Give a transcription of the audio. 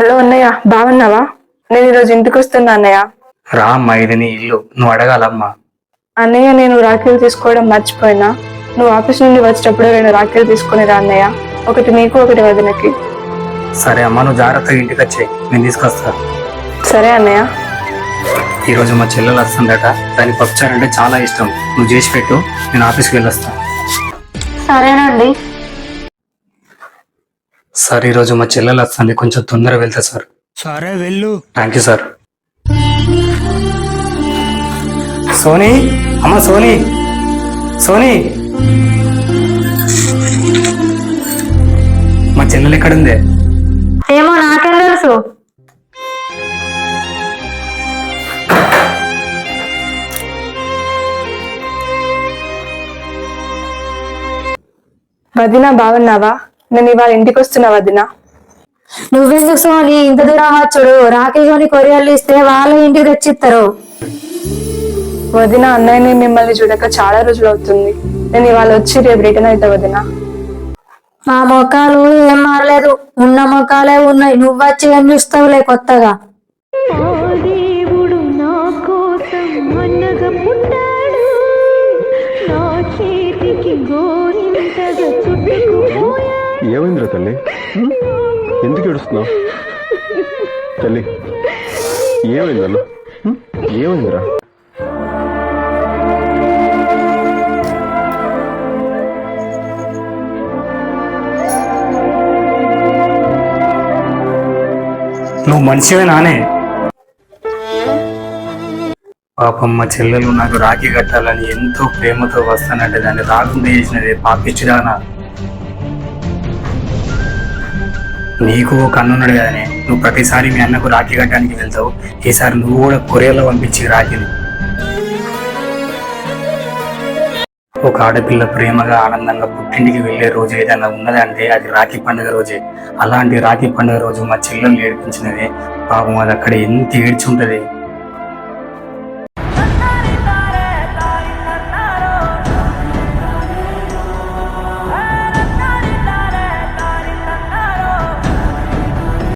Hello అన్నయ్య, బాగున్నావా? నేను ఈరోజు ఇంటికి వస్తున్నా అన్నయ్య. రా అమ్మా, ఇది నీ ఇల్లు, నువ్వు అడగాలమ్మా. అన్నయ్య, నేను రాఖీలు తీసుకోవడం మర్చిపోయినా. నువ్వు ఆఫీస్ నుండి వచ్చేటప్పుడు నేను రాఖీలు తీసుకుని రా అన్నయ్య. ఒకటి నీకు, ఒకటి వదినకి. సరే అమ్మా, నువ్వు జాగ్రత్తగా ఇంటికి వచ్చే, నేను తీసుకొస్తా. సరే అన్నయ్య. ఈరోజు మా చెల్లెలు వస్తుందట, దాని పప్పుచారు అంటే చాలా ఇష్టం. నువ్వు చేసి పెట్టు, నేను ఆఫీస్కి వెళ్ళొస్తా. సరేనండి. సార్, ఈరోజు మా చెల్లెలు వస్తుంది, కొంచెం తొందరగా వెళ్తా సార్. సరే వెళ్ళు. Thank you sir. సోనీ, అమ్మ సోనీ, సోనీ, మా చెల్లెలు ఎక్కడుంది? ఏమో నాకేం తెలుసు. వదిన, బాగున్నావా? నేను ఇవాళ ఇంటికి వస్తున్నా వదిన. నువ్వెందుకు సోని ఇంత దూరం వచ్చుడు? రాఖీ కొని కొరియర్లు ఇస్తే వాళ్ళ ఇంటికి తెచ్చిస్తారు. వదిన, అన్నయ్యని మిమ్మల్ని చూడక చాలా రోజులు అవుతుంది. నేను ఇవాళ వచ్చి రేపు రిటర్న్ అవుతా వదిన. మా మొక్కలు ఏం మారలేదు, ఉన్న మొక్కలే ఉన్నాయి. నువ్వొచ్చి ఏం చూస్తావులే కొత్తగా. ఏమైందిరా తల్లి? ఎందుకు ఏడుస్తున్నావు తల్లి? ఏమైందన్నా? ఏమైందిరా? నువ్వు మనిషివే నానే? పాపం మా చెల్లెలు నాకు రాఖీ కట్టాలని ఎంతో ప్రేమతో వస్తానంటే దాన్ని రాకుండా చేసినది పాపిచ్చిదానా. నీకు ఒక అన్నున్నాడు కదనే, నువ్వు ప్రతిసారి మీ అన్నకు రాఖీ కట్టడానికి వెళ్తావు. ఈసారి నువ్వు కూడా కొరియర్లో పంపించి రాఖీని. ఒక ఆడపిల్ల ప్రేమగా ఆనందంగా పుట్టింటికి వెళ్లే రోజు ఏదైనా ఉన్నదంటే అది రాఖీ పండుగ రోజే. అలాంటి రాఖీ పండుగ రోజు మా చెల్లెలు ఏడిపించినదే. పాపం అది అక్కడ ఎంత ఏడ్చి ఉంటది.